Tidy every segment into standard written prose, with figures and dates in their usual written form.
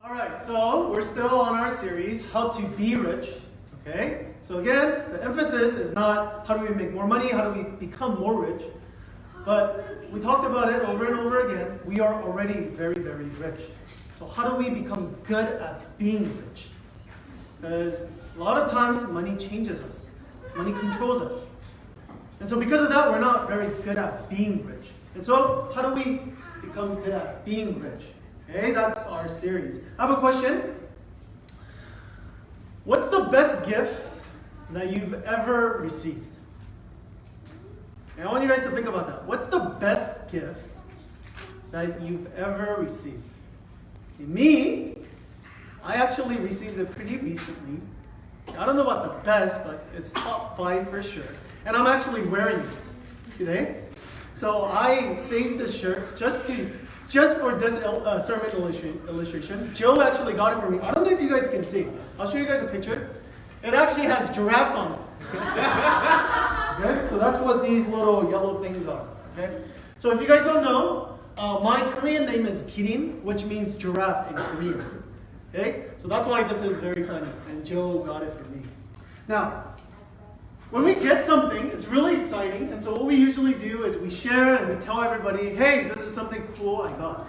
Alright, so we're still on our series, How to Be Rich. Okay? So again, the emphasis is not how do we make more money, how do we become more rich. But we talked about it over and over again. We are already very, very rich. So how do we become good at being rich? Because a lot of times money changes us. Money controls us. And so because of that, we're not very good at being rich. And so how do we become good at being rich? Okay, that's our series. I have a question. What's the best gift that you've ever received? And I want you guys to think about that. What's the best gift that you've ever received? Me, I actually received it pretty recently. I don't know about the best, but it's top 5 for sure. And I'm actually wearing it today. So I saved this shirt just for this sermon illustration. Joe actually got it for me. I don't know if you guys can see. I'll show you guys a picture. It actually has giraffes on it. Okay? So that's what these little yellow things are. Okay? So if you guys don't know, my Korean name is Kirin, which means giraffe in Korean. Okay? So that's why this is very funny. And Joe got it for me. Now, when we get something, it's really exciting. And so what we usually do is we share and we tell everybody, hey, this is something cool I got.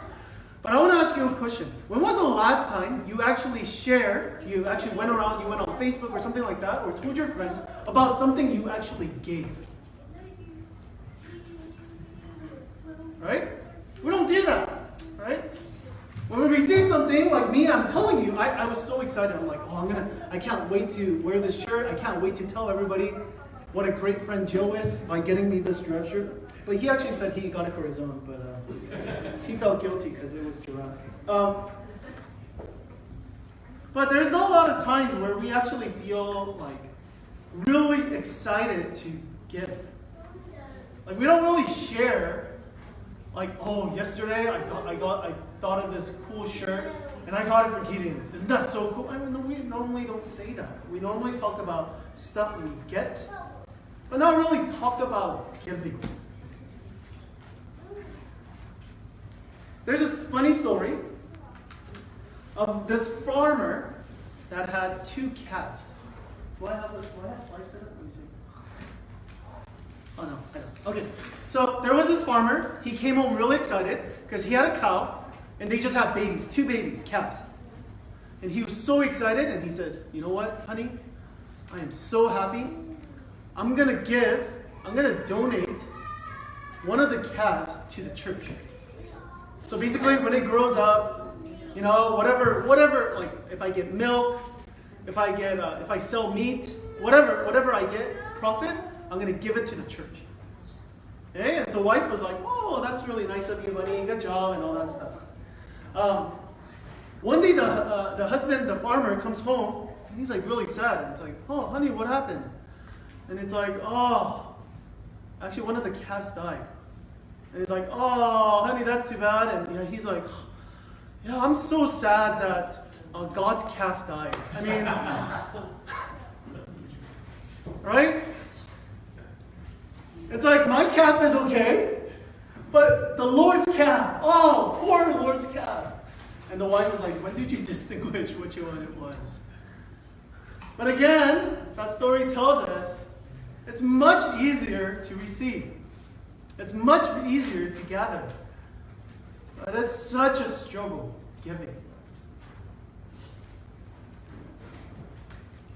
But I want to ask you a question. When was the last time you actually shared, you actually went around, you went on Facebook or something like that, or told your friends about something you actually gave? Right? We don't do that, right? When we receive something, like me, I'm telling you, I was so excited. I'm like, I can't wait to wear this shirt. I can't wait to tell everybody what a great friend Joe is by getting me this dress shirt. But he actually said he got it for his own, but he felt guilty because it was giraffe. But there's not a lot of times where we actually feel like really excited to give. Like we don't really share. Like, oh, yesterday I thought of this cool shirt and I got it from Gideon. Isn't that so cool? I mean, we normally don't say that. We normally talk about stuff we get, but not really talk about giving. There's this funny story of this farmer that had 2 calves. Do I have slides for that? Let me see. Oh no, I don't. Okay, so there was this farmer. He came home really excited because he had a cow and they just had babies, 2 babies, calves. And he was so excited and he said, you know what, honey? I am so happy. I'm going to donate one of the calves to the church. So basically when it grows up, you know, whatever, like if I get milk, if I sell meat, whatever I get, profit, I'm going to give it to the church. Okay? And so wife was like, oh, that's really nice of you, buddy. Good job, and all that stuff. One day the husband, the farmer, comes home, and he's like really sad. And it's like, oh, honey, what happened? And it's like, oh, actually one of the calves died. And it's like, oh, honey, that's too bad. And he's like, yeah, I'm so sad that God's calf died. I mean, right? It's like my calf is okay, but the Lord's calf, oh, poor Lord's calf. And the wife was like, when did you distinguish which one it was? But again, that story tells us it's much easier to receive. It's much easier to gather. But it's such a struggle giving.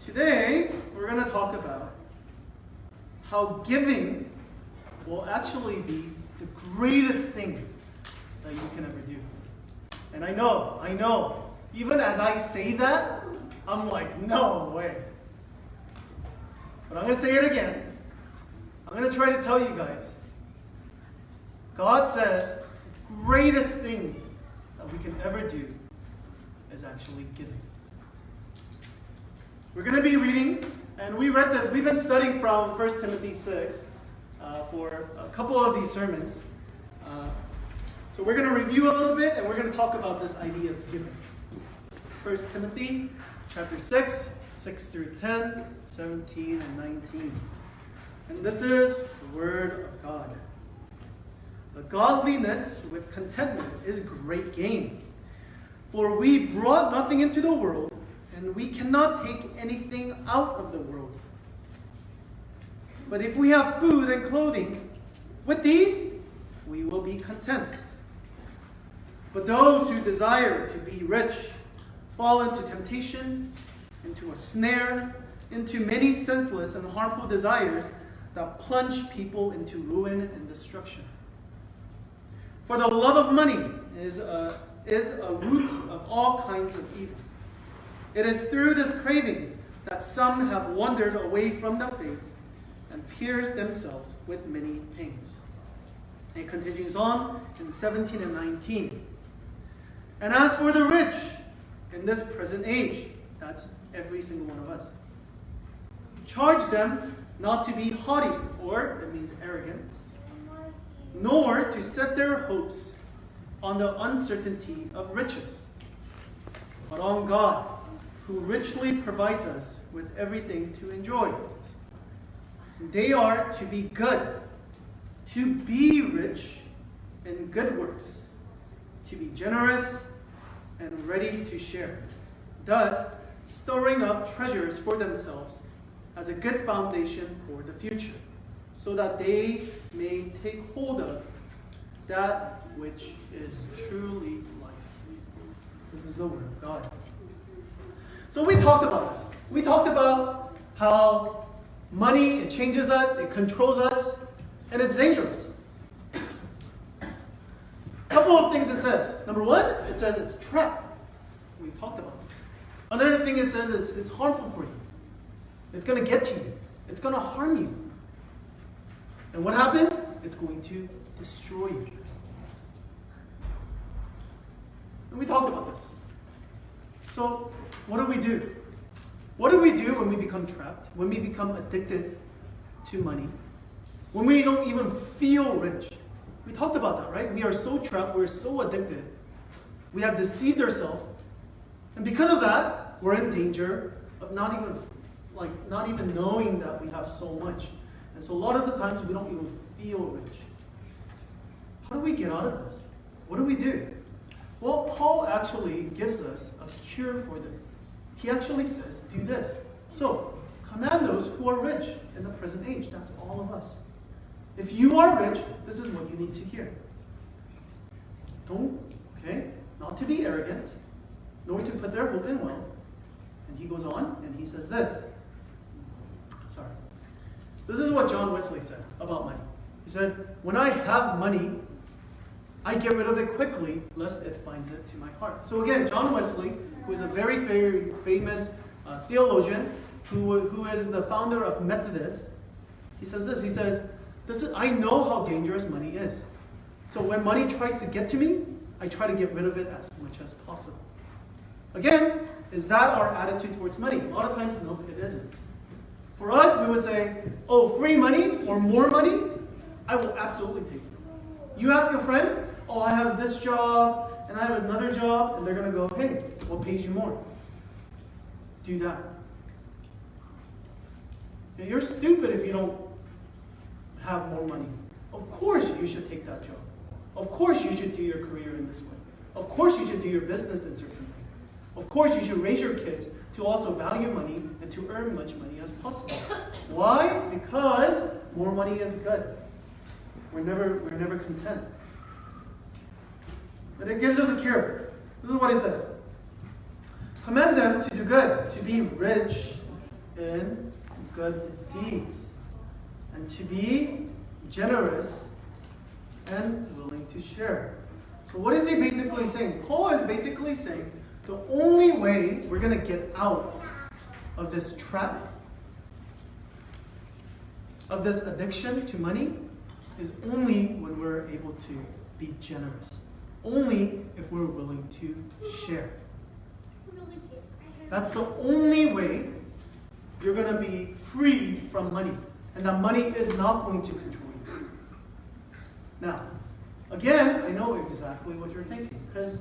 Today, we're going to talk about how giving will actually be the greatest thing that you can ever do. And I know, even as I say that, I'm like, no way. But I'm going to say it again. I'm going to try to tell you guys. God says the greatest thing that we can ever do is actually giving. We're going to be reading, and we read this. We've been studying from 1Timothy 6 for a couple of these sermons. So we're going to review a little bit, and we're going to talk about this idea of giving. 1 Timothy chapter 6, 6 through 10, 17, and 19. And this is the Word of God. But godliness with contentment is great gain. For we brought nothing into the world, and we cannot take anything out of the world. But if we have food and clothing, with these we will be content. But those who desire to be rich fall into temptation, into a snare, into many senseless and harmful desires that plunge people into ruin and destruction. For the love of money is a root of all kinds of evil. It is through this craving that some have wandered away from the faith and pierced themselves with many pains. And it continues on in 17 and 19. And as for the rich in this present age, that's every single one of us, charge them not to be haughty, or it means arrogant, nor to set their hopes on the uncertainty of riches, but on God, who richly provides us with everything to enjoy. They are to be good, to be rich in good works, to be generous and ready to share, thus storing up treasures for themselves as a good foundation for the future, so that they may take hold of that which is truly life. This is the word of God. So we talked about this. We talked about how money, it changes us, it controls us, and it's dangerous. A couple of things it says. Number one, it says it's a trap. We've talked about this. Another thing it says it's harmful for you. It's going to get to you. It's going to harm you. And what happens? It's going to destroy you. And we talked about this. So, what do we do? What do we do when we become trapped? When we become addicted to money? When we don't even feel rich? We talked about that, right? We are so trapped, we're so addicted. We have deceived ourselves. And because of that, we're in danger of not even knowing that we have so much. And so a lot of the times we don't even feel rich. How do we get out of this? What do we do? Well, Paul actually gives us a cure for this. He actually says, do this. So, command those who are rich in the present age. That's all of us. If you are rich, this is what you need to hear. Not to be arrogant, nor to put their hope in wealth. And he goes on and he says this. This is what John Wesley said about money. He said, when I have money, I get rid of it quickly, lest it finds it to my heart. So again, John Wesley, who is a very, very famous theologian, who is the founder of Methodists, he says this. He says, I know how dangerous money is. So when money tries to get to me, I try to get rid of it as much as possible. Again, is that our attitude towards money? A lot of times, no, it isn't. For us, we would say, free money or more money, I will absolutely take it. You ask a friend, I have this job and I have another job, and they're going to go, hey, what pays you more? Do that. And you're stupid if you don't have more money. Of course you should take that job. Of course you should do your career in this way. Of course you should do your business in certain way. Of course you should raise your kids to also value money and to earn much money as possible. Why? Because more money is good. We're never content. But it gives us a cure. This is what it says. Command them to do good, to be rich in good deeds, and to be generous and willing to share. So what is he basically saying? Paul is basically saying the only way we're going to get out of this trap, of this addiction to money, is only when we're able to be generous. Only if we're willing to share. That's the only way you're going to be free from money. And that money is not going to control you. Now, again, I know exactly what you're thinking, because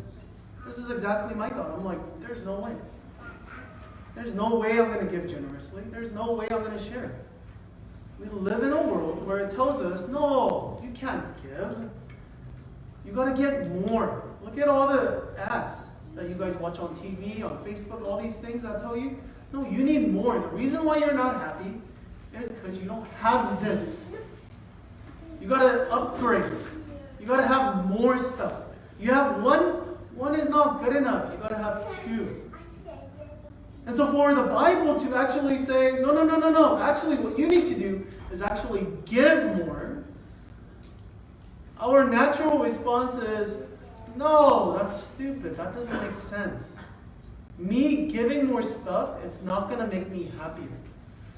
this is exactly my thought. I'm like, there's no way. There's no way I'm going to give generously. There's no way I'm going to share. We live in a world where it tells us, no, you can't give. You got to get more. Look at all the ads. that you guys watch on TV, on Facebook, all these things that tell you. No, you need more. The reason why you're not happy is because you don't have this. You gotta upgrade. You gotta have more stuff. You have one is not good enough. You gotta have two. And so for the Bible to actually say, no. Actually, what you need to do is actually give more. Our natural response is, no, that's stupid. That doesn't make sense. Me giving more stuff, it's not going to make me happier.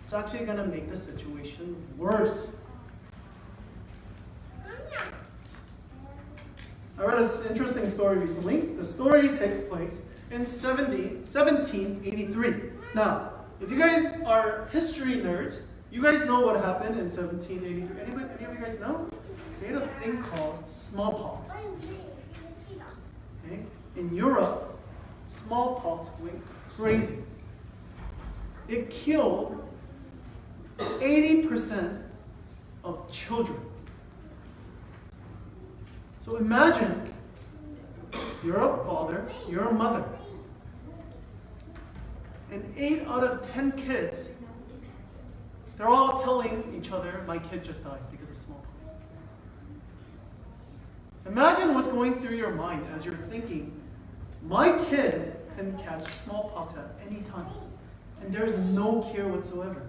It's actually going to make the situation worse. I read an interesting story recently. The story takes place in 1783. Now, if you guys are history nerds, you guys know what happened in 1783. Any of you guys know? They had a thing called smallpox. Okay? In Europe, smallpox went crazy. It killed 80% of children. So imagine you're a father, you're a mother, and 8 out of 10 kids, they're all telling each other, my kid just died because of smallpox. Imagine what's going through your mind as you're thinking, my kid can catch smallpox at any time, and there's no cure whatsoever.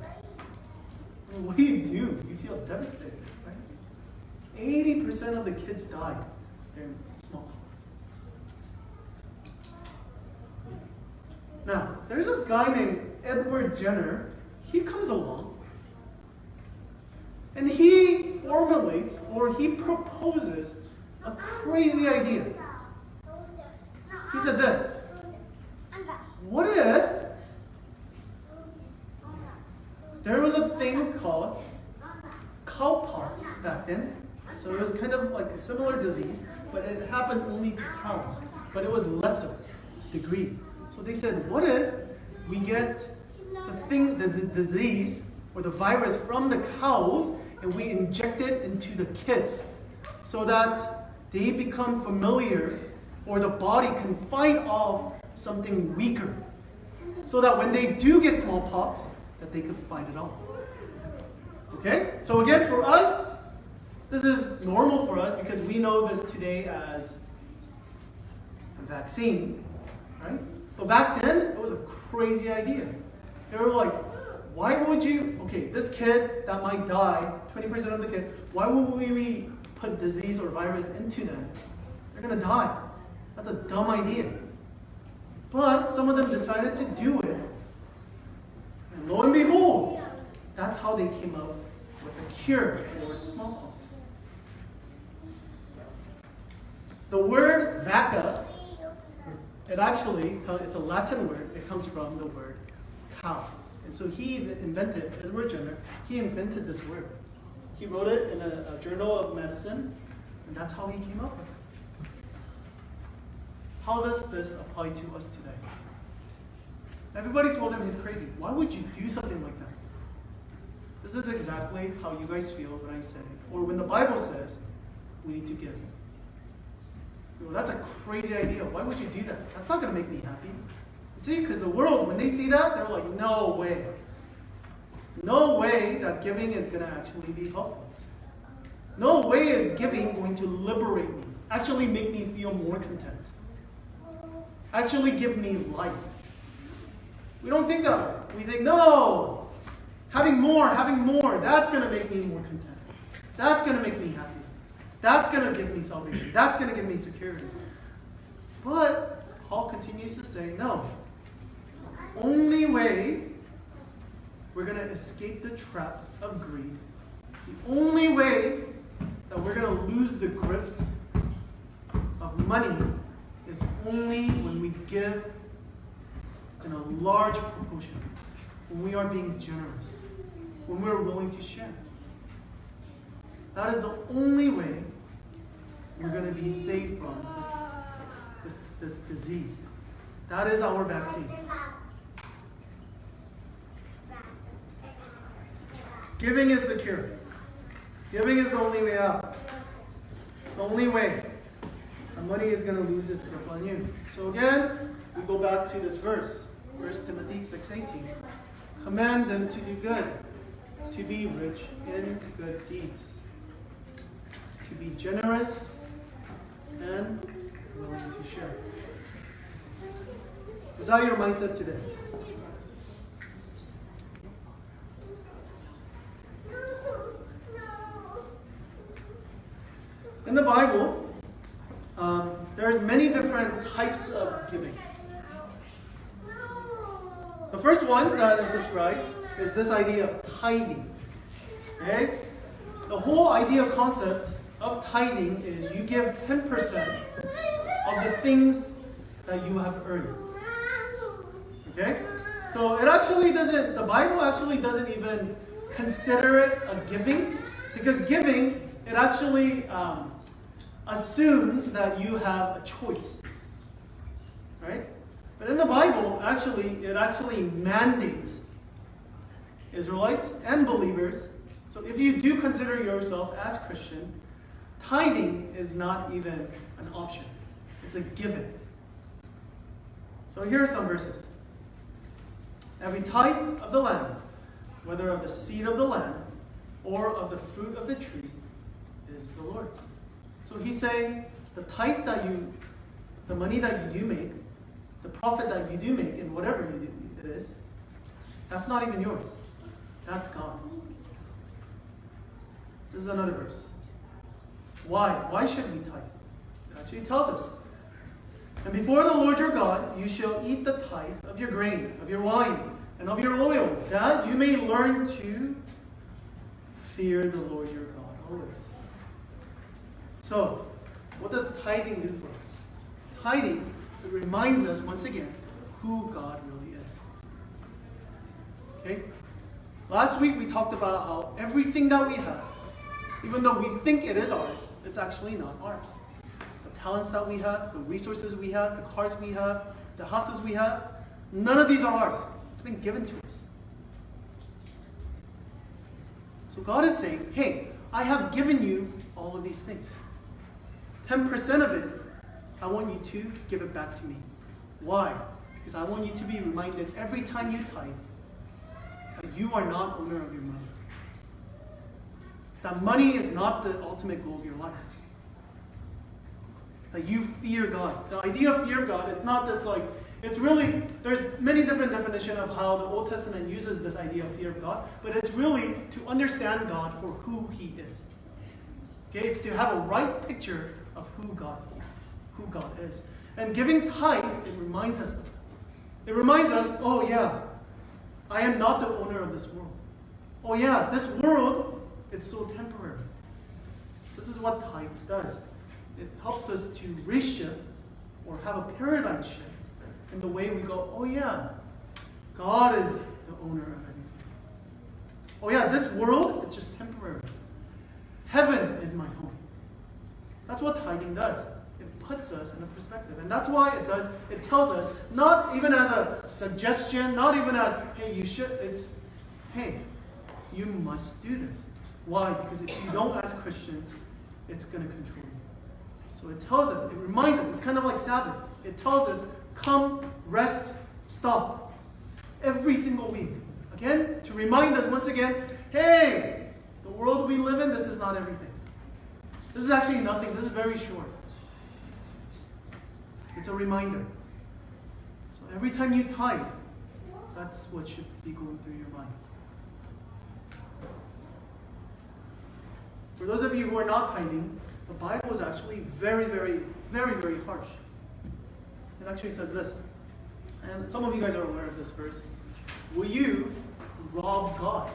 Well, what do? You feel devastated, right? 80% of the kids died during smallpox. Now, there's this guy named Edward Jenner. He comes along, and he formulates or he proposes a crazy idea. He said this: what if there was a thing called cowpox back then? So it was kind of like a similar disease, but it happened only to cows. But it was lesser degree. So they said, what if we get the disease or the virus from the cows and we inject it into the kids so that they become familiar, or the body can fight off something weaker, so that when they do get smallpox, that they could fight it off. Okay? So again, for us, this is normal for us because we know this today as a vaccine, right? But back then, it was a crazy idea. They were like, why would you, okay, this kid that might die, 20% of the kid, why would we put disease or virus into them? They're going to die. That's a dumb idea. But some of them decided to do it. And lo and behold, that's how they came up with a cure for smallpox. The word vacca, it's a Latin word. It comes from the word cow. And so Edward Jenner, he invented this word. He wrote it in a journal of medicine, and that's how he came up with it. How does this apply to us today? Everybody told him he's crazy. Why would you do something like that? This is exactly how you guys feel when I say, or when the Bible says, we need to give. Well, that's a crazy idea. Why would you do that? That's not going to make me happy. You see, because the world, when they see that, they're like, no way. No way that giving is going to actually be helpful. No way is giving going to liberate me, actually make me feel more content, actually give me life. We don't think that way. We think, no, having more, that's going to make me more content. That's going to make me happy. That's going to give me salvation. That's going to give me security. But Paul continues to say, no. Only way we're going to escape the trap of greed, the only way that we're going to lose the grips of money is only when we give in a large proportion, when we are being generous, when we're willing to share. That is the only way we're going to be safe from this disease. That is our vaccine. Giving is the cure. Giving is the only way out. It's the only way. money is going to lose its grip on you. So again, we go back to this verse, 1 Timothy 6:18. Command them to do good, to be rich in good deeds, to be generous and willing to share. Is that your mindset today? In the Bible, there's many different types of giving. The first one that it describes is this idea of tithing. Okay? The whole idea concept of tithing is you give 10% of the things that you have earned. Okay? So it actually doesn't, the Bible actually doesn't even consider it a giving, because giving, it actually assumes that you have a choice. Right? But in the Bible, it actually mandates Israelites and believers. So if you do consider yourself as Christian, tithing is not even an option. It's a given. So here are some verses. Every tithe of the land, whether of the seed of the land or of the fruit of the tree, is the Lord's. So he's saying the tithe the money that you do make, the profit that you do make in whatever it is, that's not even yours. That's God. This is another verse. Why? Why should we tithe? It actually tells us. And before the Lord your God, you shall eat the tithe of your grain, of your wine, and of your oil, that you may learn to fear the Lord your God always. So, what does tithing do for us? Tithing, it reminds us once again who God really is. Okay? Last week we talked about how everything that we have, even though we think it is ours, it's actually not ours. The talents that we have, the resources we have, the cars we have, the houses we have, none of these are ours. It's been given to us. So God is saying, hey, I have given you all of these things. 10% of it, I want you to give it back to me. Why? Because I want you to be reminded every time you tithe that you are not owner of your money. That money is not the ultimate goal of your life. That you fear God. The idea of fear of God, it's not this like, it's really, there's many different definitions of how the Old Testament uses this idea of fear of God, but it's really to understand God for who He is. Okay, it's to have a right picture of who God is. And giving tithe, it reminds us of that. It reminds us, oh yeah, I am not the owner of this world. Oh yeah, this world, it's so temporary. This is what tithe does. It helps us to reshift or have a paradigm shift in the way we go, oh yeah, God is the owner of everything. Oh yeah, this world, it's just temporary. Heaven is my home. That's what tithing does. It puts us in a perspective. And that's why it tells us, not even as a suggestion, not even as, hey, you should, it's, hey, you must do this. Why? Because if you don't as Christians, it's going to control you. So it tells us, it reminds us, it's kind of like Sabbath. It tells us, come, rest, stop. Every single week. Again, to remind us once again, hey, the world we live in, this is not everything. This is actually nothing. This is very short. It's a reminder. So every time you tithe, that's what should be going through your mind. For those of you who are not tithing, the Bible is actually very, very, very, very harsh. It actually says this. And some of you guys are aware of this verse. Will you rob God?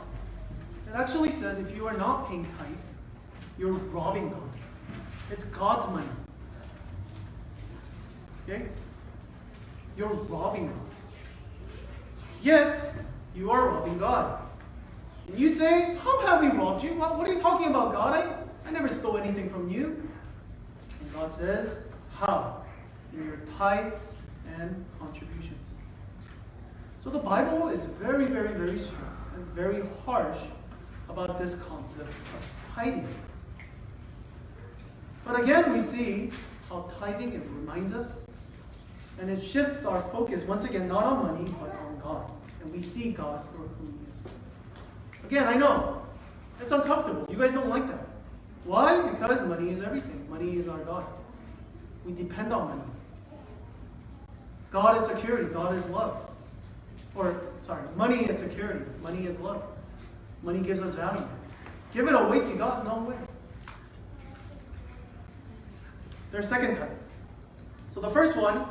It actually says if you are not paying tithe, you're robbing God. It's God's money. Okay? You're robbing God. Yet, you are robbing God. And you say, how have we robbed you? What are you talking about, God? I never stole anything from you. And God says, how? In your tithes and contributions. So the Bible is very, very, very strong and very harsh about this concept of tithing. But again, we see how tithing, it reminds us. And it shifts our focus, once again, not on money, but on God. And we see God for who He is. Again, I know, it's uncomfortable. You guys don't like that. Why? Because money is everything. Money is our God. We depend on money. God is security. God is love. Money is security. Money is love. Money gives us value. Give it away to God? No way. There's second type. So the first one,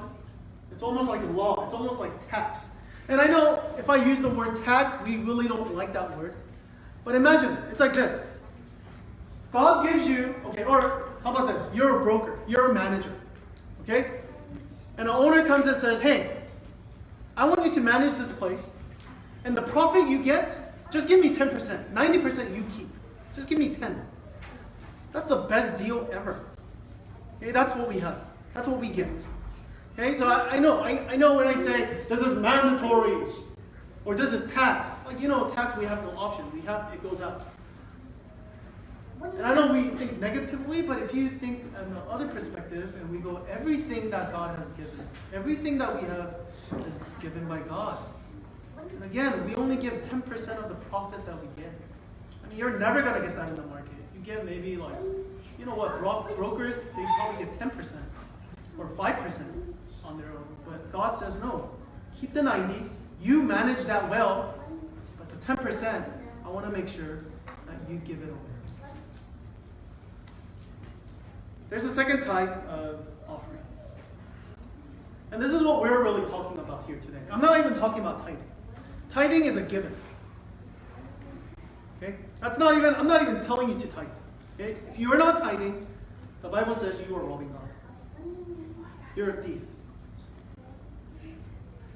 it's almost like law. It's almost like tax. And I know if I use the word tax, we really don't like that word. But imagine, it's like this. God gives you, or how about this? You're a broker. You're a manager. Okay? And an owner comes and says, hey, I want you to manage this place. And the profit you get, just give me 10%. 90% you keep. Just give me 10. That's the best deal ever. Okay, that's what we have. That's what we get. Okay, so I know when I say this is mandatory or this is tax. Like, tax, we have no option. It goes out. And I know we think negatively, but if you think on the other perspective and we go, everything that God has given, everything that we have is given by God. And again, we only give 10% of the profit that we get. I mean, you're never going to get that in the market. You get maybe brokers, they probably get 10% or 5% on their own. But God says, no, keep the 90. You manage that well, but the 10%, I want to make sure that you give it away. There's a second type of offering. And this is what we're really talking about here today. I'm not even talking about tithing. Tithing is a given. Okay? I'm not even telling you to tithe. Okay? If you are not tithing, the Bible says you are robbing God. You're a thief.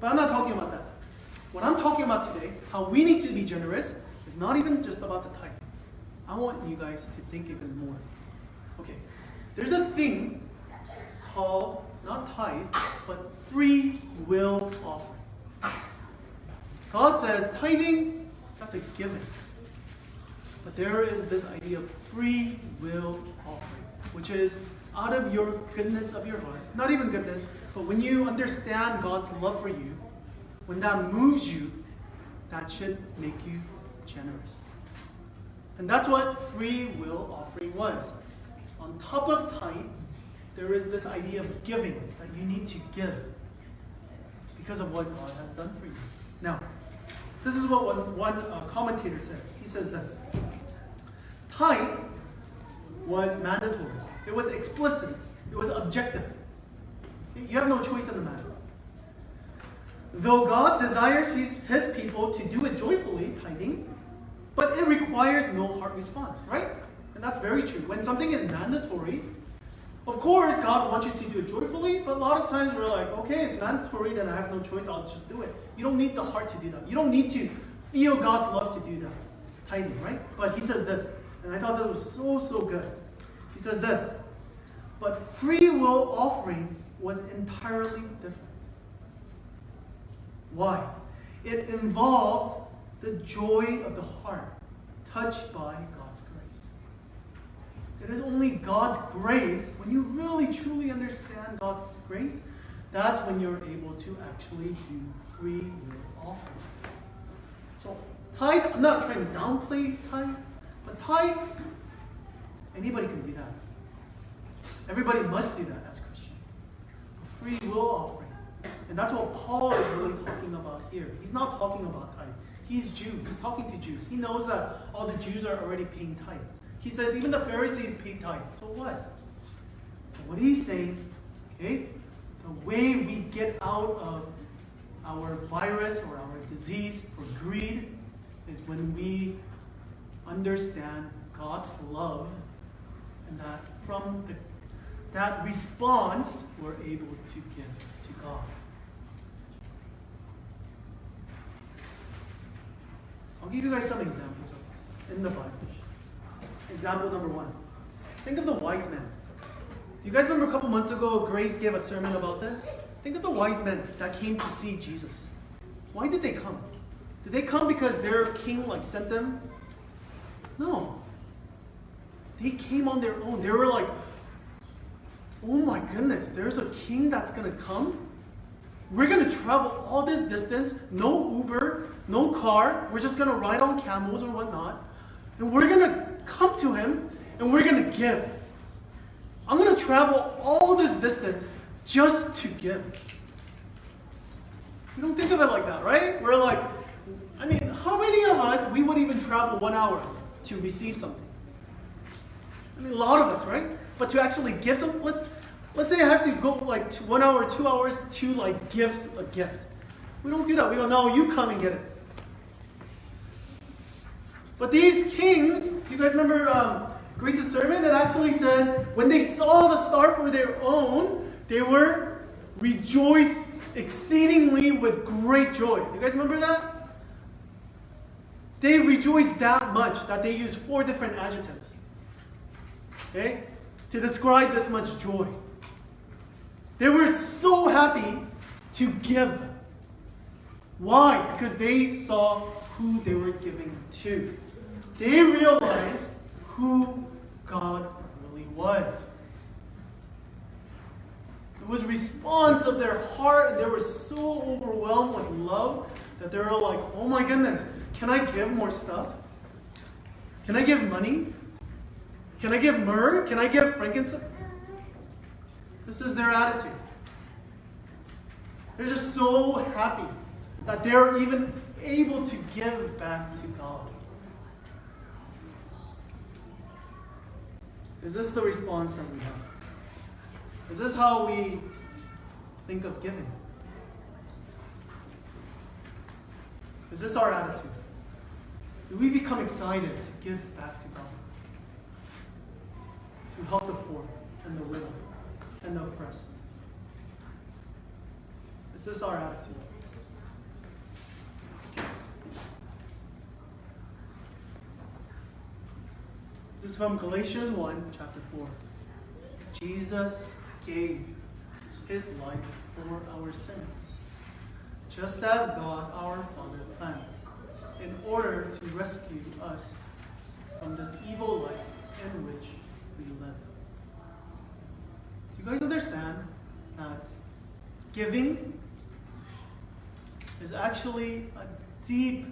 But I'm not talking about that. What I'm talking about today, how we need to be generous, is not even just about the tithe. I want you guys to think even more. Okay. There's a thing called, not tithe, but free will offering. God says tithing, that's a given. But there is this idea of free will offering, which is out of your goodness of your heart. Not even goodness, but when you understand God's love for you, when that moves you, that should make you generous. And that's what free will offering was. On top of tithe, there is this idea of giving, that you need to give because of what God has done for you. Now, this is what one commentator said. He says this. Tithe was mandatory. It was explicit. It was objective. You have no choice in the matter. Though God desires his people to do it joyfully, tithing, but it requires no heart response, right? And that's very true. When something is mandatory, of course, God wants you to do it joyfully, but a lot of times we're like, okay, it's mandatory, then I have no choice, I'll just do it. You don't need the heart to do that. You don't need to feel God's love to do that. Tithing, right? But he says this, and I thought that was so good. He says this, but free will offering was entirely different. Why? It involves the joy of the heart, touched by God's grace. It is only God's grace, when you really truly understand God's grace, that's when you're able to actually do free will offering. So tithe, I'm not trying to downplay tithe, but tithe, anybody can do that. Everybody must do that as Christian. A free will offering. And that's what Paul is really talking about here. He's not talking about tithe. He's Jew. He's talking to Jews. He knows that all the Jews are already paying tithe. He says even the Pharisees pay tithe. So what? And what he's saying, okay, the way we get out of our virus or our disease for greed is when we understand God's love, and that from that response, we're able to give to God. I'll give you guys some examples of this in the Bible. Example number 1. Think of the wise men. Do you guys remember a couple months ago, Grace gave a sermon about this? Think of the wise men that came to see Jesus. Why did they come? Did they come because their king sent them? No. They came on their own. They were oh my goodness, there's a king that's going to come? We're going to travel all this distance, no Uber, no car. We're just going to ride on camels or whatnot. And we're going to come to him and we're going to give. I'm going to travel all this distance just to give. We don't think of it like that, right? We're like, I mean, how many of us, we would even travel 1 hour to receive something? I mean, a lot of us, right? But to actually give some, let's say I have to go like 1 hour, 2 hours to like give a gift. We don't do that. We go, no, you come and get it. But these kings, do you guys remember Grace's sermon? It actually said when they saw the star for their own, they were rejoiced exceedingly with great joy. Do you guys remember that? They rejoiced that much that they used 4 different adjectives. Okay? To describe this much joy. They were so happy to give. Why? Because they saw who they were giving to. They realized who God really was. It was a response of their heart, and they were so overwhelmed with love that they were like, oh my goodness, can I give more stuff? Can I give money? Can I give myrrh? Can I give frankincense? This is their attitude. They're just so happy that they're even able to give back to God. Is this the response that we have? Is this how we think of giving? Is this our attitude? Do we become excited to give back to God? To help the poor and the widow and the oppressed? Is this our attitude? This is from Galatians 1, chapter 4. Jesus gave his life for our sins, just as God our Father planned, in order to rescue us from this evil life in which we live. Do you guys understand that giving is actually a deep,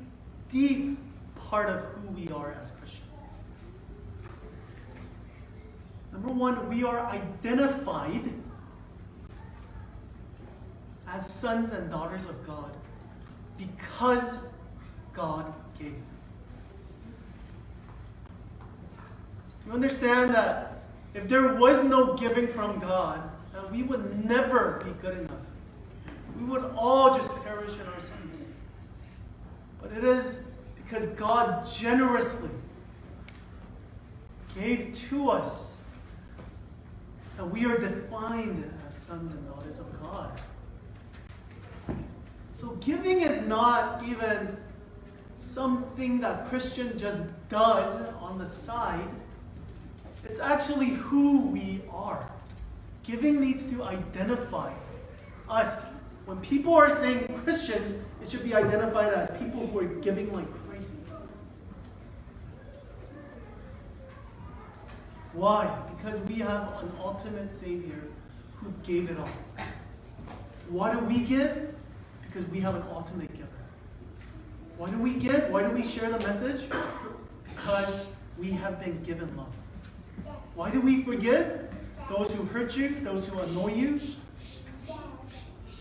deep part of who we are as Christians? Number one, we are identified as sons and daughters of God because God gave. You understand that if there was no giving from God, that we would never be good enough. We would all just perish in our sins. But it is because God generously gave to us that we are defined as sons and daughters of God. So giving is not even something that Christian just does on the side. It's actually who we are. Giving needs to identify us. When people are saying Christians, it should be identified as people who are giving like crazy. Why? Because we have an ultimate Savior who gave it all. Why do we give? Because we have an ultimate giver. Why do we give? Why do we share the message? Because we have been given love. Why do we forgive those who hurt you, those who annoy you?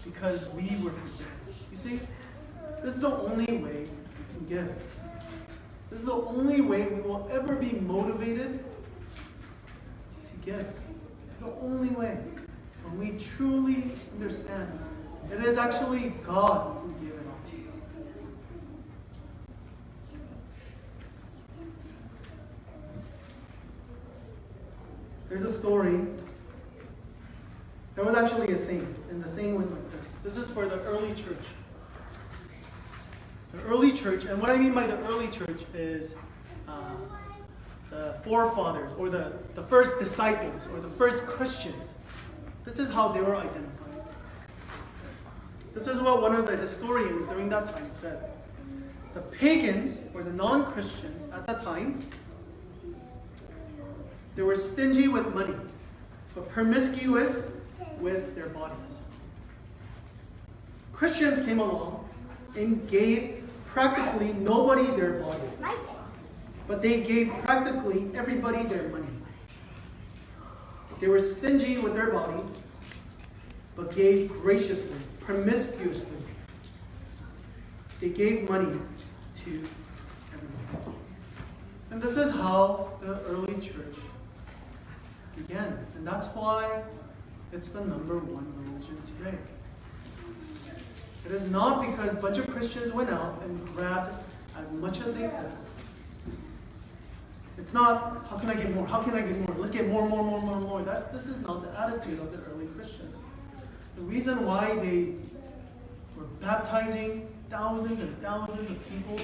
Because we were forgiven. You see, this is the only way we can give. This is the only way we will ever be motivated give. It's the only way. When we truly understand it is actually God who gave it all to you. There's a story. There was actually a saying, and the saying went like this. This is for the early church. The early church, and what I mean by the early church is the forefathers, or the first disciples, or the first Christians. This is how they were identified. This is what one of the historians during that time said. The pagans, or the non-Christians at that time, they were stingy with money. but promiscuous with their bodies. Christians came along and gave practically nobody their body, but they gave practically everybody their money. They were stingy with their body, but gave graciously, promiscuously. They gave money to everyone. And this is how the early church began. And that's why it's the number one religion today. It is not because a bunch of Christians went out and grabbed as much as they could. It's not, how can I get more? How can I get more? Let's get more. This is not the attitude of the early Christians. The reason why they were baptizing thousands and thousands of people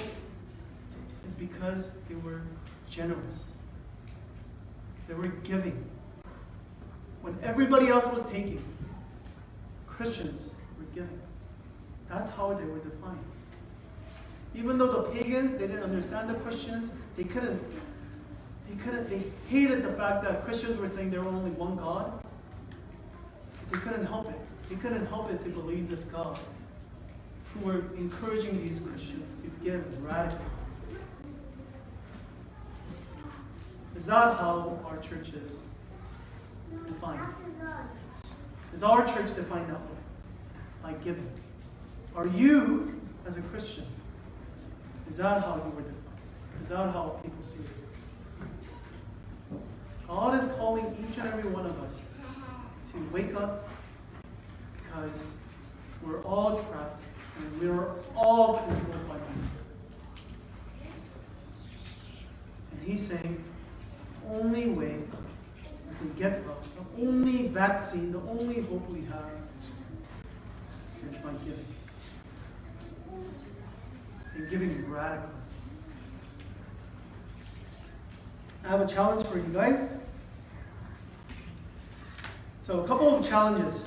is because they were generous. They were giving. When everybody else was taking, Christians were giving. That's how they were defined. Even though the pagans, they didn't understand the Christians, they hated the fact that Christians were saying there were only one God. They couldn't help it. They couldn't help it to believe this God who were encouraging these Christians to give radically. Is that how our church is defined? Is our church defined that way? By giving? Are you, as a Christian, is that how you were defined? Is that how people see it? God is calling each and every one of us to wake up, because we're all trapped and we're all controlled by money. And He's saying, the only way we can get well, the only vaccine, the only hope we have is by giving. And giving radically. I have a challenge for you guys. So a couple of challenges.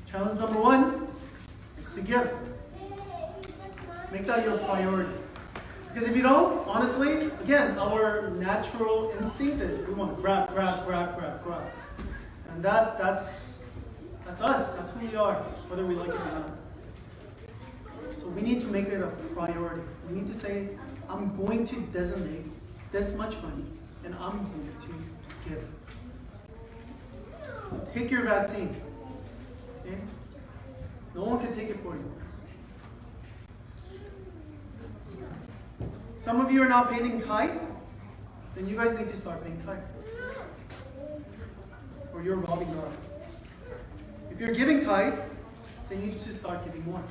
Challenge number one is to give. Make that your priority. Because if you don't, honestly, again, our natural instinct is we want to grab. And that's us. That's who we are, whether we like it or not. So we need to make it a priority. We need to say, I'm going to designate this much money, and I'm going to give. Take your vaccine. Okay? No one can take it for you. Some of you are not paying tithe, then you guys need to start paying tithe. Or you're robbing God. If you're giving tithe, then you need to start giving more.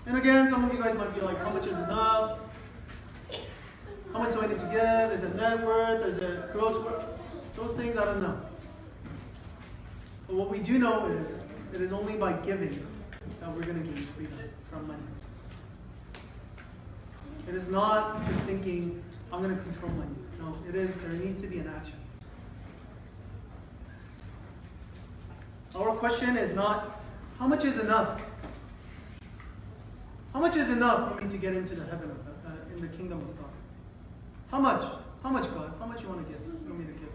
And again, some of you guys might be like, how much is enough? How much do I need to give? Is it net worth? Is it gross worth? Those things, I don't know. But what we do know is, it is only by giving that we're going to gain freedom from money. It is not just thinking, I'm going to control money. No, it is, there needs to be an action. Our question is not, how much is enough? How much is enough for me to get into the heaven of in the kingdom of God? How much? How much, God? How much you want to give? You want me to give?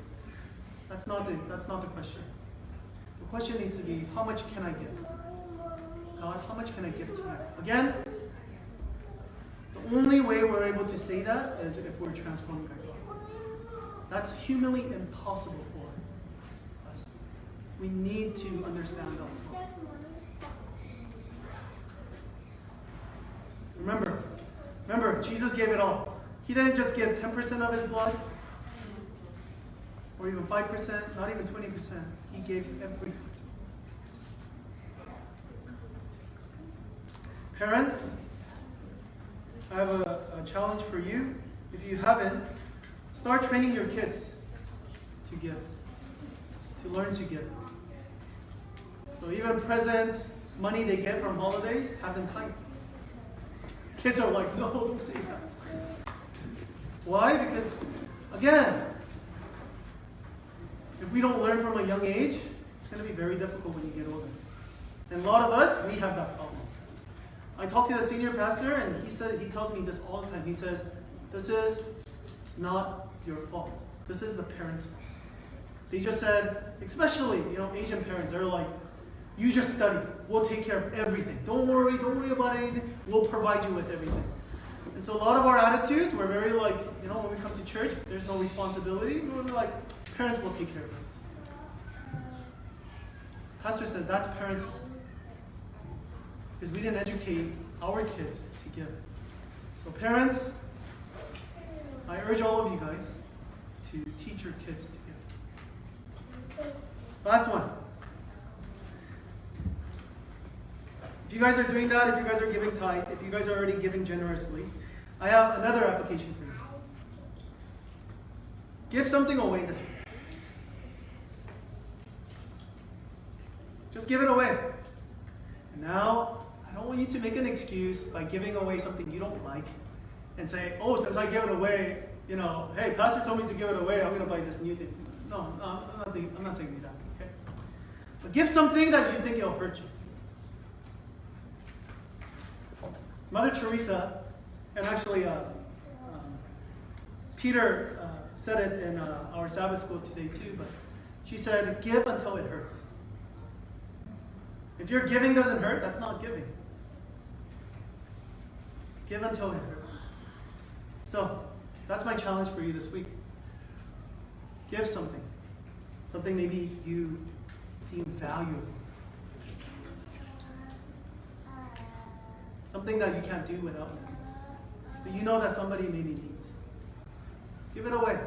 That's not the question. The question needs to be, how much can I give? God, how much can I give to you? Again, the only way we're able to say that is if we're transformed by God. That's humanly impossible for us. We need to understand God's law. Remember, Jesus gave it all. He didn't just give 10% of his blood, or even 5%, not even 20%. He gave everything. Parents, I have a challenge for you. If you haven't, start training your kids to give, to learn to give. So even presents, money they get from holidays, have them tithe. Kids are like, no, don't say that. Why? Because, again, if we don't learn from a young age, it's going to be very difficult when you get older. And a lot of us, we have that problem. I talked to the senior pastor, and he tells me this all the time. He says, not your fault. This is the parents' fault. They just said, especially, Asian parents, they're like, you just study. We'll take care of everything. Don't worry about anything. We'll provide you with everything. And so a lot of our attitudes, we're very like, when we come to church, there's no responsibility. We're like, parents will take care of it. Pastor said that's parents' fault. Because we didn't educate our kids to give. So parents, I urge all of you guys to teach your kids to give. Last one. If you guys are doing that, if you guys are giving tithe, if you guys are already giving generously, I have another application for you. Give something away this week. Just give it away. And now, I don't want you to make an excuse by giving away something you don't like and say, oh, since I give it away, hey, pastor told me to give it away, I'm going to buy this new thing. No, I'm not saying that, okay? But give something that you think it'll hurt you. Mother Teresa, and actually Peter said it in our Sabbath school today too, but she said, give until it hurts. If your giving doesn't hurt, that's not giving. Give until it hurts. So, that's my challenge for you this week. Give something. Something maybe you deem valuable. Something that you can't do without. But you know that somebody maybe needs. Give it away.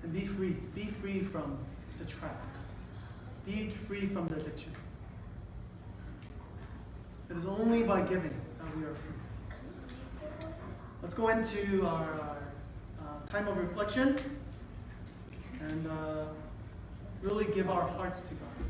And be free. Be free from the trap. Be free from the addiction. It is only by giving that we are free. Let's go into our time of reflection and really give our hearts to God.